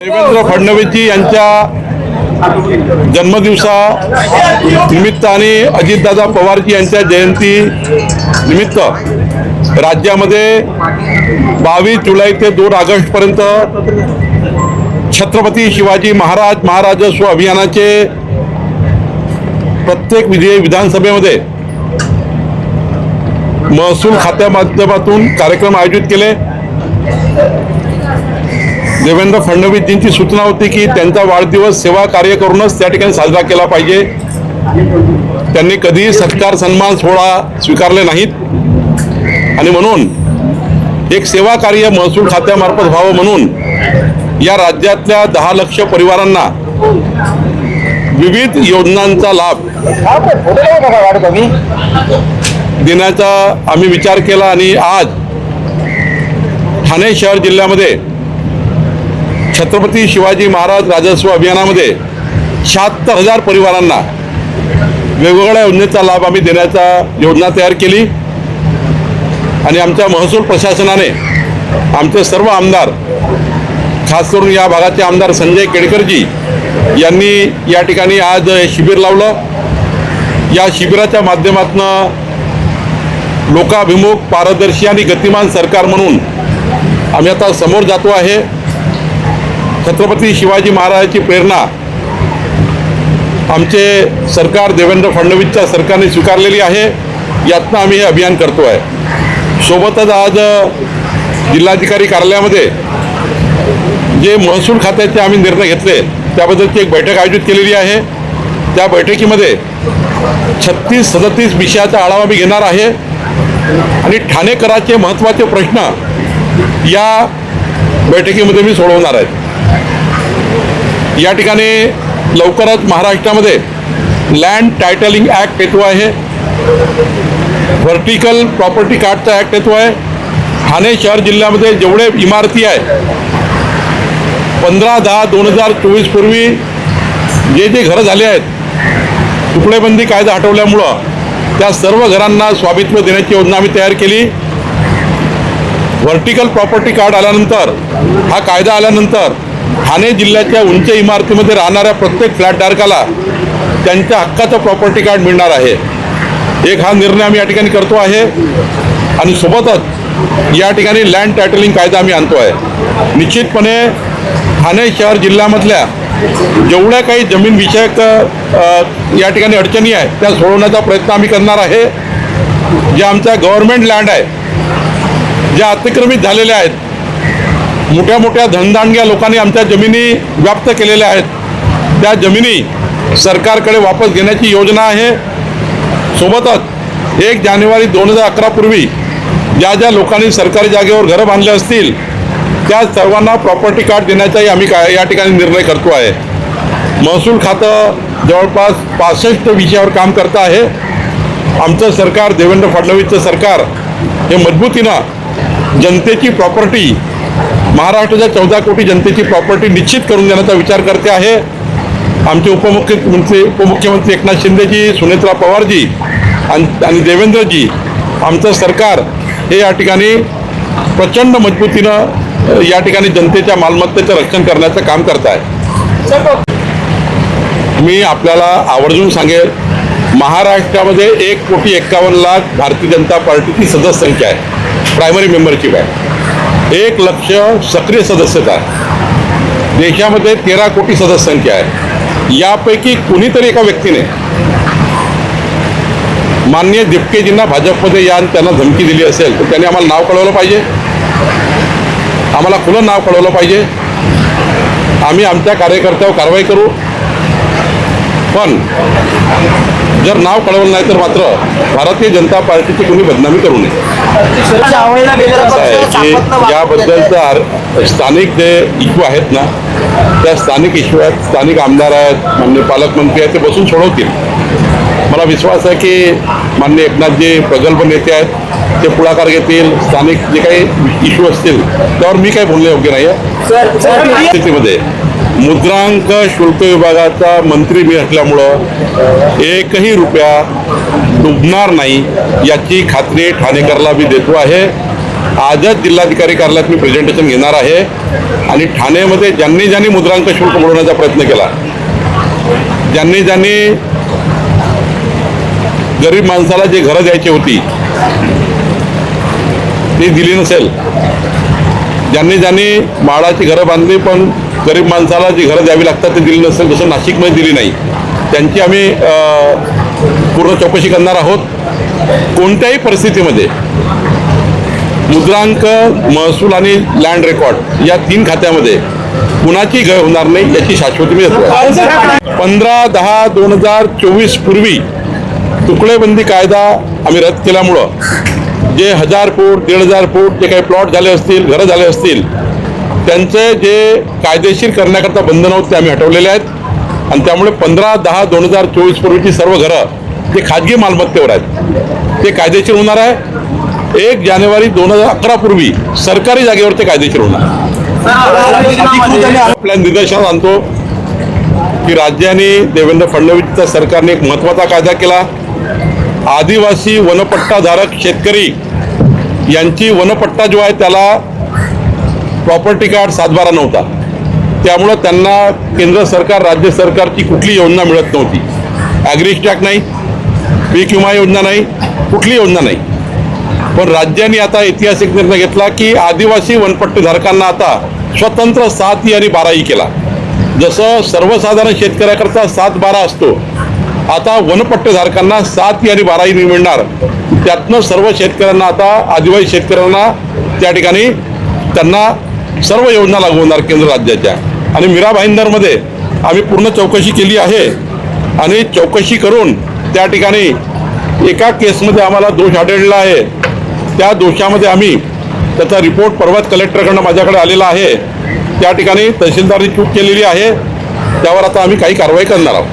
देवेंद्र फडणवीसजी यांच्या जन्मदिवसा निमित्त आणि अजितदादा पवारजी यांच्या जयंती निमित्त राज्यामध्ये 22 जुलै ते 2 ऑगस्टपर्यंत छत्रपती शिवाजी महाराज महाराजस्व अभियानाचे प्रत्येक विधानसभेमध्ये महसूल खात्या माध्यमातून कार्यक्रम आयोजित केले। देवेंद्र फडणवीसजींची सूचना होती की त्यांचा वाढदिवस सेवा कार्य करूनच त्या ठिकाणी साजरा केला पाहिजे। त्यांनी कधीही सत्कार सन्मान सोहळा स्वीकारले नाहीत आणि म्हणून एक सेवा कार्य महसूल खात्यामार्फत व्हावं म्हणून या राज्यातल्या 10 लाख परिवारांना विविध योजनांचा लाभ देण्याचा आम्ही विचार केला आणि आज ठाणे शहर जिल्ह्यामध्ये छत्रपती शिवाजी महाराज राजस्व अभियानामध्ये 76,000 परिवारांना वेगवेगळ्या योजनेचा लाभ आम्ही देण्याचा योजना तयार केली आणि आमच्या महसूल प्रशासनाने आमचे सर्व आमदार खास करून या भागाचे आमदार संजय केडकरजी यांनी या ठिकाणी आज शिबिर लावलं। या शिबिराच्या माध्यमातून लोकाभिमुख पारदर्शी आणि गतिमान सरकार म्हणून आम्ही आता समोर जातो आहे। छत्रपती शिवाजी महाराजांची प्रेरणा आमचे सरकार देवेंद्र फडणवीसच्या सरकारने स्वीकारलेली आहे। यातनं आम्ही हे अभियान करतो आहे। सोबतच आज जिल्हाधिकारी कार्यालयामध्ये जे महसूल खात्याचे आम्ही निर्णय घेतले त्याबद्दलची एक बैठक आयोजित केलेली आहे। त्या बैठकीमध्ये 36-37 विषयाचा आढावा मी घेणार आहे आणि ठाणेकरांचे महत्त्वाचे प्रश्न या बैठकीमध्ये मी सोडवणार आहे। या ठिकाणी लवकरच महाराष्ट्रामध्ये लँड टायटलिंग ॲक्ट येतो आहे, व्हर्टिकल प्रॉपर्टी कार्डचा ॲक्ट येतो आहे। ठाणे शहर जिल्ह्यामध्ये जेवढे इमारती आहेत 15/10/2024 पूर्वी जे घरं झाले आहेत तुकडेबंदी कायदा हटवल्यामुळं त्या सर्व घरांना स्वामित्व देण्याची योजना आम्ही तयार केली। व्हर्टिकल प्रॉपर्टी कार्ड आल्यानंतर हा कायदा आल्यानंतर ठाणे जिल्ह्याच्या उंच इमारतीमध्ये राहणाऱ्या प्रत्येक फ्लॅटधारकाला त्यांच्या हक्काचं प्रॉपर्टी कार्ड मिळणार आहे। एक हा निर्णय आम्ही या ठिकाणी करतो आहे आणि सोबतच या ठिकाणी लँड टायटलिंग कायदा आम्ही आणतो आहे। निश्चितपणे ठाणे शहर जिल्ह्यामधल्या जेवढ्या काही जमीन विषयक या ठिकाणी अडचणी आहेत त्या सोडवण्याचा प्रयत्न आम्ही करणार आहे। जे आमच्या गव्हर्नमेंट लँड आहे ज्या अतिक्रमित झालेल्या आहेत, मोठ्या मोठ्या धनदांडग्या लोकांनी आमच्या जमिनी व्याप्त केलेल्या आहेत, त्या जमिनी सरकारकडे वापस घेण्याची योजना आहे। सोबतच 1 जानेवारी 2011 पूर्वी ज्या लोकांनी सरकारी जागेवर घरं बांधले असतील त्या सर्वांना प्रॉपर्टी कार्ड देण्याचाही आम्ही या ठिकाणी निर्णय करतो आहे। महसूल खातं जवळपास 65 विषयावर काम करत आहे। आमचं सरकार देवेंद्र फडणवीसचं सरकार हे मजबूतीनं जनतेची प्रॉपर्टी महाराष्ट्राच्या 14 कोटी जनतेची प्रॉपर्टी निश्चित करून देण्याचा विचार करते आहे। आमचे उपमुख्यमंत्री एकनाथ शिंदेजी, सुनेत्रा पवारजी आणि देवेंद्रजी आमचं सरकार हे या ठिकाणी प्रचंड मजबूतीनं या ठिकाणी जनतेच्या मालमत्तेचं रक्षण करण्याचं काम करत आहे। मी आपल्याला आवर्जून सांगेल महाराष्ट्रामध्ये 1,51,00,000 भारतीय जनता पार्टीची सदस्य संख्या आहे, प्रायमरी मेंबरशिप आहे। 1 लाख सक्रिय सदस्यता आहे। देशामध्ये 13 कोटी सदस्य संख्या आहे। यापैकी कुणीतरी एका व्यक्तीने माननीय दिपकेजींना भाजपमध्ये या आणि त्यांना धमकी दिली असेल तर त्यांनी आम्हाला नाव कळवलं पाहिजे, आम्हाला खुलं नाव कळवलं पाहिजे। आम्ही आमच्या कार्यकर्त्यावर कारवाई करू, पण जर नाव कळवलं नाही तर मात्र भारतीय जनता पार्टीची कोणी बदनामी करू नये। याबद्दलचा स्थानिक जे इश्यू आहेत ना त्या स्थानिक इश्यू आहेत, स्थानिक आमदार आहेत, माननीय पालकमंत्री आहेत, ते बसून सोडवतील। मला विश्वास आहे की माननीय एकनाथजी प्रगल्भ नेते आहेत, ते पुढाकार घेतील। स्थानिक जे काही इश्यू असतील त्यावर मी काही बोलणे योग्य नाही आहे। स्थितीमध्ये मुद्रांक शुल्क विभागाचा मंत्री मी असल्यामुळं 1ही रुपया डुबणार नाही याची खात्री ठाणेकरला मी देतो आहे। आजच जिल्हाधिकारी कार्यालयात मी प्रेझेंटेशन घेणार आहे आणि ठाण्यामध्ये ज्यांनी ज्यांनी मुद्रांक शुल्क बुडवण्याचा प्रयत्न केला, ज्यांनी ज्यांनी गरीब माणसाला जे घरं द्यायची होती ती दिली नसेल, ज्यांनी ज्यांनी माळाची घरं बांधली पण गरीब माणसाला जी घरं द्यावी लागतात ते दिली नसेल, जसं नाशिकमध्ये दिली नाही, त्यांची आम्ही पूर्ण चौकशी करणार आहोत. कोणत्याही परिस्थितीमध्ये मुद्रांक, महसूल आणि लँड रेकॉर्ड या 3 खात्यामध्ये कुणाची गय होणार नाही याची शाश्वती मी देतो. 15/10/2024 पूर्वी तुकडेबंदी कायदा आम्ही रद्द केल्यामुळं जे 1000 फूट 1500 फूट जे काही प्लॉट झाले असतील, घरं झाले असतील, त्यांचे जे कायदेशीर करण्याकरता बंधनं होते ते आम्ही हटवलेले आहेत आणि त्यामुळे 15/10/2024 पूर्वीची सर्व घरं जे खाजगी मालमत्तेवर आहेत ते कायदेशीर होणार आहे. 1 जानेवारी 2011 पूर्वी सरकारी जागेवर ते कायदेशीर होणार. आपल्या निदर्शनास आणतो की राज्याने देवेंद्र फडणवीसच्या सरकारने एक महत्त्वाचा कायदा केला. आदिवासी वनपट्टाधारक शेतकरी यांची वनपट्टा जो आहे त्याला प्रॉपर्टी कार्ड 7/12 नव्हता, त्यामुळं त्यांना केंद्र सरकार राज्य सरकारची कुठली योजना मिळत नव्हती. ॲग्रीस्टॅक नाही, पीक विमा योजना नाही, कुठली योजना नाही. पण राज्यांनी आता ऐतिहासिक निर्णय घेतला की आदिवासी वनपट्टेधारकांना आता स्वतंत्र 7E आणि 12E केला. जसं सर्वसाधारण शेतकऱ्याकरता 7/12 असतो, आता वनपट्टेधारकांना 7E आणि 12E मिळणार. त्यातनं सर्व शेतकऱ्यांना आता आदिवासी शेतकऱ्यांना त्या ठिकाणी त्यांना सर्व योजना लागू होणार केंद्र राज्याच्या. आणि मीरा भाईंदरमध्ये आम्ही पूर्ण चौकशी केली आहे आणि चौकशी करून त्या ठिकाणी एका केसमध्ये आम्हाला दोष आढळलेला आहे. त्या दोषामध्ये आम्ही त्याचा रिपोर्ट परवाच कलेक्टरकडनं माझ्याकडे आलेला आहे. त्या ठिकाणी तहसीलदारनी चूक केलेली आहे, त्यावर आता आम्ही काही कारवाई करणार आहोत.